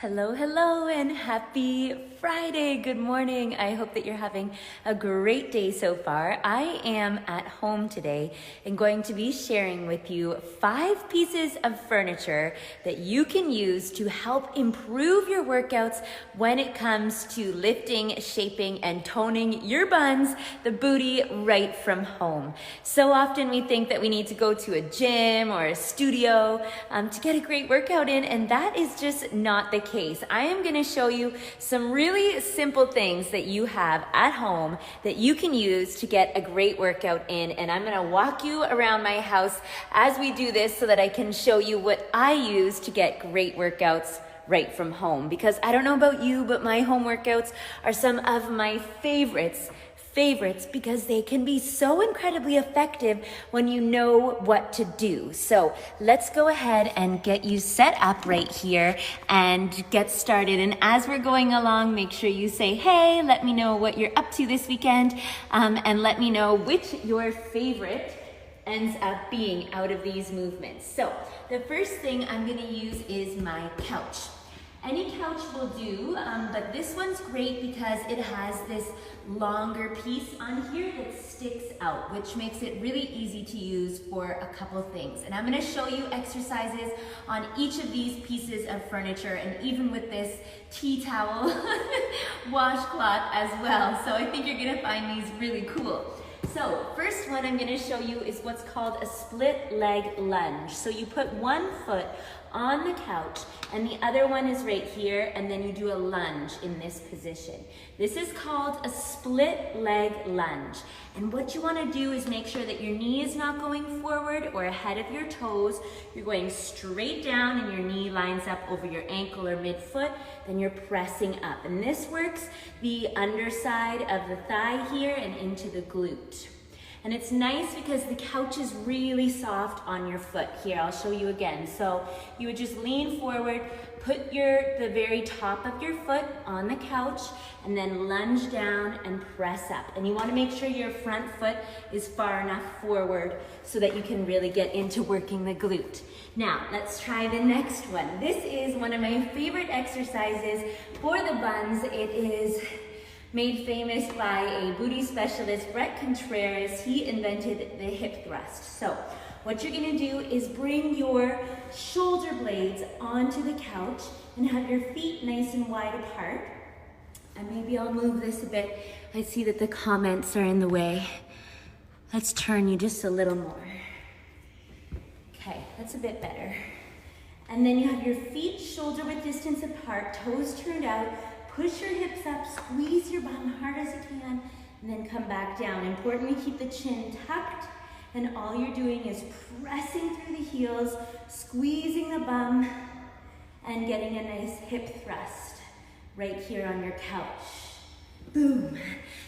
Hello, hello, and happy Friday. Good morning. I hope that you're having a great day so far. I am at home today and going to be sharing with you 5 pieces of furniture that you can use to help improve your workouts when it comes to lifting, shaping, and toning your buns, the booty, right from home. So often we think that we need to go to a gym or a studio to get a great workout in, and that is just not the case. I am going to show you some really simple things that you have at home that you can use to get a great workout in, and I'm going to walk you around my house as we do this so that I can show you what I use to get great workouts right from home. Because I don't know about you, but my home workouts are some of my favorites because they can be so incredibly effective when you know what to do. So let's go ahead and get you set up right here and get started. And as we're going along, make sure you say, hey, let me know what you're up to this weekend, and let me know which your favorite ends up being out of these movements. So the first thing I'm going to use is my couch. Any couch will do, but this one's great because it has this longer piece on here that sticks out, which makes it really easy to use for a couple things. And I'm going to show you exercises on each of these pieces of furniture, and even with this tea towel washcloth as well. So I think you're going to find these really cool. So first one I'm going to show you is what's called a split leg lunge. So you put one foot on the couch and the other one is right here, and then you do a lunge in this position. This is called a split leg lunge. And what you want to do is make sure that your knee is not going forward or ahead of your toes. You're going straight down and your knee lines up over your ankle or midfoot. Then you're pressing up. And this works the underside of the thigh here and into the glute. And it's nice because the couch is really soft on your foot. Here, I'll show you again. So you would just lean forward, put the very top of your foot on the couch, and then lunge down and press up. And you want to make sure your front foot is far enough forward so that you can really get into working the glute. Now, let's try the next one. This is one of my favorite exercises for the buns. It is made famous by a booty specialist, Brett Contreras. He invented the hip thrust. So what you're gonna do is bring your shoulder blades onto the couch and have your feet nice and wide apart. And maybe I'll move this a bit. I see that the comments are in the way. Let's turn you just a little more. Okay, that's a bit better. And then you have your feet shoulder width distance apart, toes turned out. Push your hips up, squeeze your bum hard as you can, and then come back down. Importantly, keep the chin tucked, and all you're doing is pressing through the heels, squeezing the bum, and getting a nice hip thrust right here on your couch. Boom.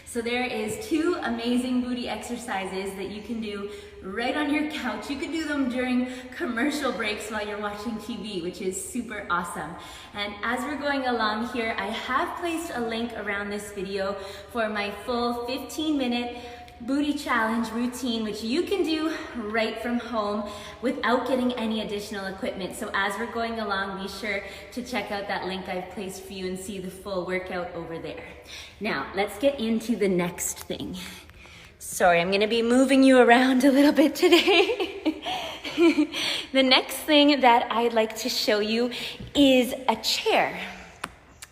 So there is 2 amazing booty exercises that you can do right on your couch. You can do them during commercial breaks while you're watching TV, which is super awesome. And as we're going along here, I have placed a link around this video for my full 15-minute booty challenge routine, which you can do right from home without getting any additional equipment. So as we're going along, be sure to check out that link I've placed for you and see the full workout over there. Now, let's get into the next thing. Sorry, I'm gonna be moving you around a little bit today. The next thing that I'd like to show you is a chair.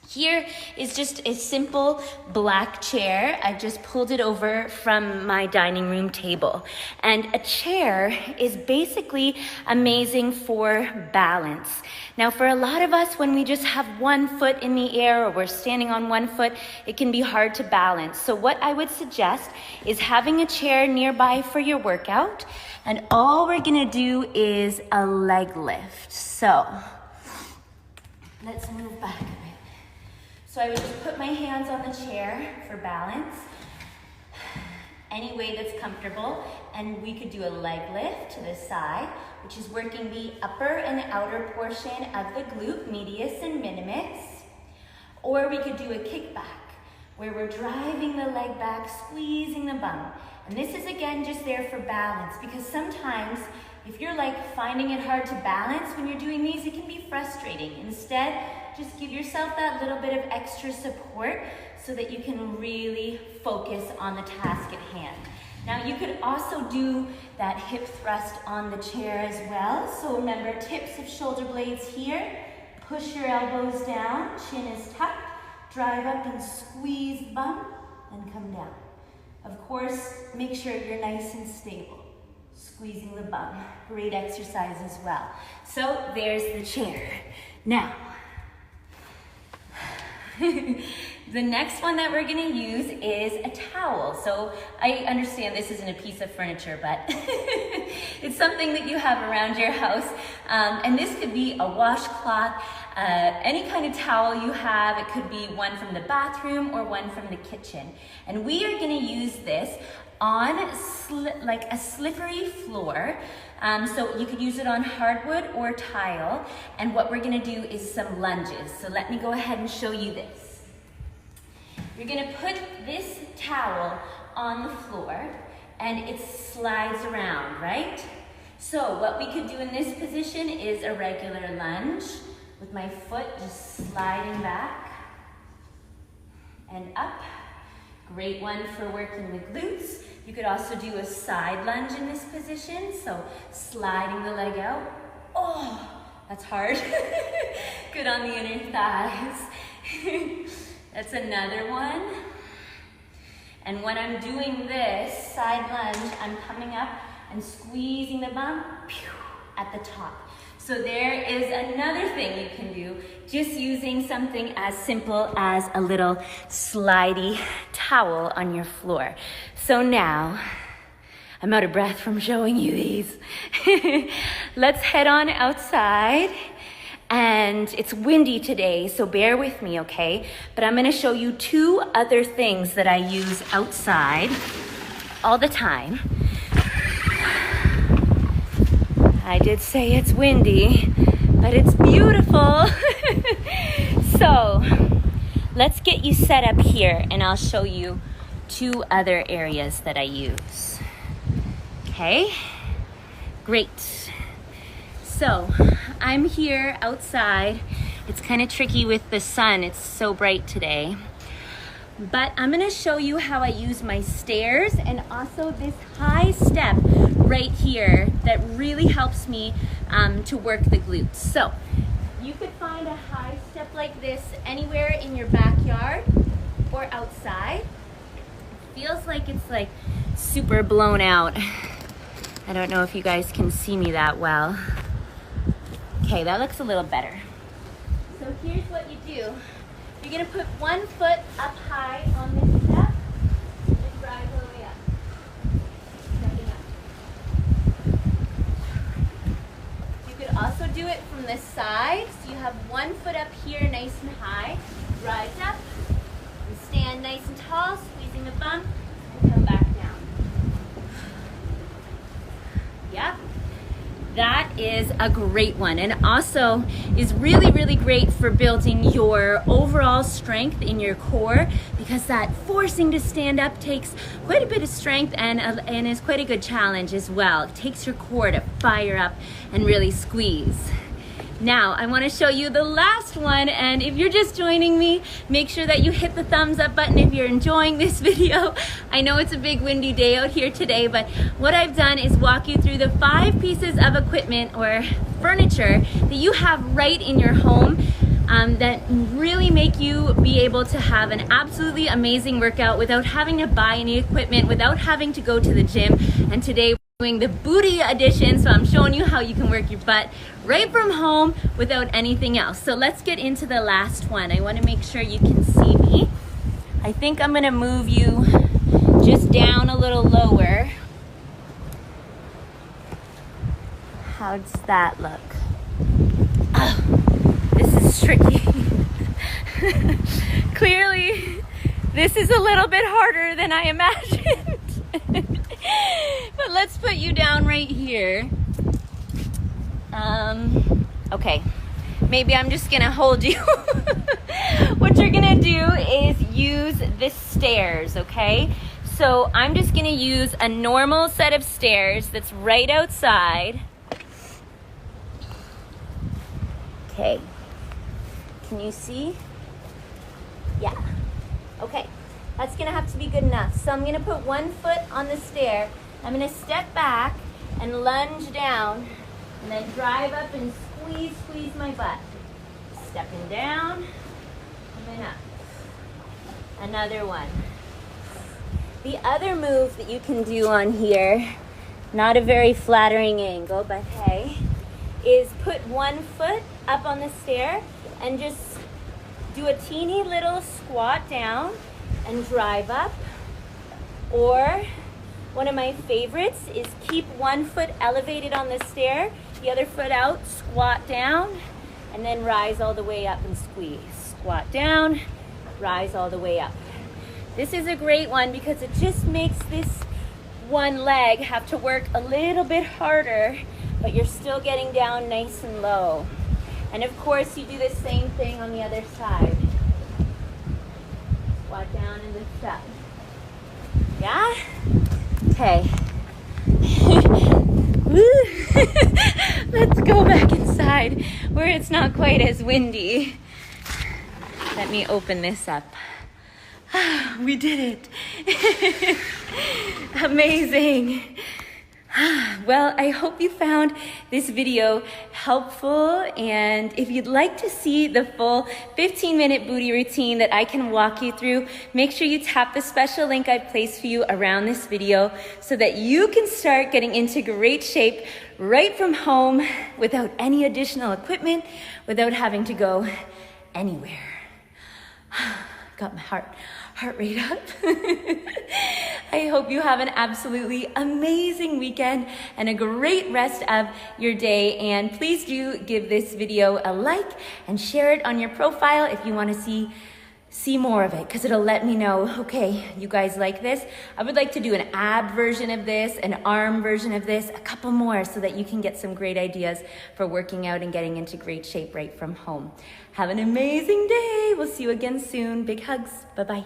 Here is just a simple black chair. I just pulled it over from my dining room table. And a chair is basically amazing for balance. Now, for a lot of us, when we just have one foot in the air or we're standing on one foot, it can be hard to balance. So what I would suggest is having a chair nearby for your workout. And all we're gonna do is a leg lift. So let's move back a bit. So I would just put my hands on the chair for balance, any way that's comfortable, and we could do a leg lift to the side, which is working the upper and outer portion of the glute medius and minimus, or we could do a kickback, where we're driving the leg back, squeezing the bum. And this is again just there for balance, because sometimes if you're like finding it hard to balance when you're doing these, it can be frustrating. Instead, just give yourself that little bit of extra support so that you can really focus on the task at hand. Now you could also do that hip thrust on the chair as well. So remember, tips of shoulder blades here. Push your elbows down, chin is tucked. Drive up and squeeze the bum and come down. Of course, make sure you're nice and stable. Squeezing the bum, great exercise as well. So there's the chair. Now, the next one that we're gonna use is a towel. So I understand this isn't a piece of furniture, but it's something that you have around your house. And this could be a washcloth, any kind of towel you have. It could be one from the bathroom or one from the kitchen. And we are gonna use this on like a slippery floor. So you could use it on hardwood or tile. And what we're gonna do is some lunges. So let me go ahead and show you this. You're gonna put this towel on the floor and it slides around, right? So what we could do in this position is a regular lunge with my foot just sliding back and up. Great one for working the glutes. You could also do a side lunge in this position, so sliding the leg out. Oh, that's hard. Good on the inner thighs. That's another one. And when I'm doing this side lunge, I'm coming up and squeezing the bum at the top. So there is another thing you can do, just using something as simple as a little slidey towel on your floor. So now, I'm out of breath from showing you these. Let's head on outside. And it's windy today, so bear with me, okay? But I'm gonna show you two other things that I use outside all the time. I did say it's windy, but it's beautiful. So let's get you set up here and I'll show you two other areas that I use. Okay, great. So I'm here outside. It's kind of tricky with the sun. It's so bright today. But I'm gonna show you how I use my stairs and also this high step right here that really helps me to work the glutes. So you could find a high step like this anywhere in your backyard or outside. It feels like it's like super blown out. I don't know if you guys can see me that well. Okay, that looks a little better. So here's what you do. You're gonna put one foot up high on this step and drive all the way up. Stepping up. You could also do it from the side. So you have one foot up here nice and high, rise up, and stand nice and tall, squeezing the bum, and come back down. Yep. That is a great one, and also is really, really great for building your overall strength in your core, because that forcing to stand up takes quite a bit of strength and is quite a good challenge as well. It takes your core to fire up and really squeeze. Now, I want to show you the last one, and if you're just joining me, make sure that you hit the thumbs up button if you're enjoying this video. I know it's a big windy day out here today, but what I've done is walk you through the 5 pieces of equipment or furniture that you have right in your home that really make you be able to have an absolutely amazing workout without having to buy any equipment, without having to go to the gym. And today, doing the booty edition, so I'm showing you how you can work your butt right from home without anything else. So let's get into the last one. I want to make sure you can see me. I think I'm going to move you just down a little lower. How does that look? Oh, this is tricky. Clearly, this is a little bit harder than I imagined. But let's put you down right here. Okay, maybe I'm just gonna hold you. What you're gonna do is use the stairs, okay? So I'm just gonna use a normal set of stairs that's right outside. Okay, Can you see? Yeah. Okay, that's gonna have to be good enough. So I'm gonna put one foot on the stair. I'm gonna step back and lunge down and then drive up and squeeze my butt. Stepping down and then up. Another one. The other move that you can do on here, not a very flattering angle, but hey, is put one foot up on the stair and just do a teeny little squat down and drive up. Or one of my favorites is keep one foot elevated on the stair, the other foot out, squat down, and then rise all the way up and squeeze. Squat down, rise all the way up. This is a great one because it just makes this one leg have to work a little bit harder, but you're still getting down nice and low. And of course, you do the same thing on the other side. Squat down and lift up. Yeah? Okay. Let's go back inside where it's not quite as windy. Let me open this up. We did it. Amazing. Well, I hope you found this video helpful, and if you'd like to see the full 15-minute booty routine that I can walk you through, make sure you tap the special link I've placed for you around this video so that you can start getting into great shape right from home without any additional equipment, without having to go anywhere. Got my heart rate up. I hope you have an absolutely amazing weekend and a great rest of your day. And please do give this video a like and share it on your profile if you want to see more of it, because it'll let me know, okay, you guys like this. I would like to do an ab version of this, an arm version of this, a couple more, so that you can get some great ideas for working out and getting into great shape right from home. Have an amazing day. We'll see you again soon. Big hugs. Bye-bye.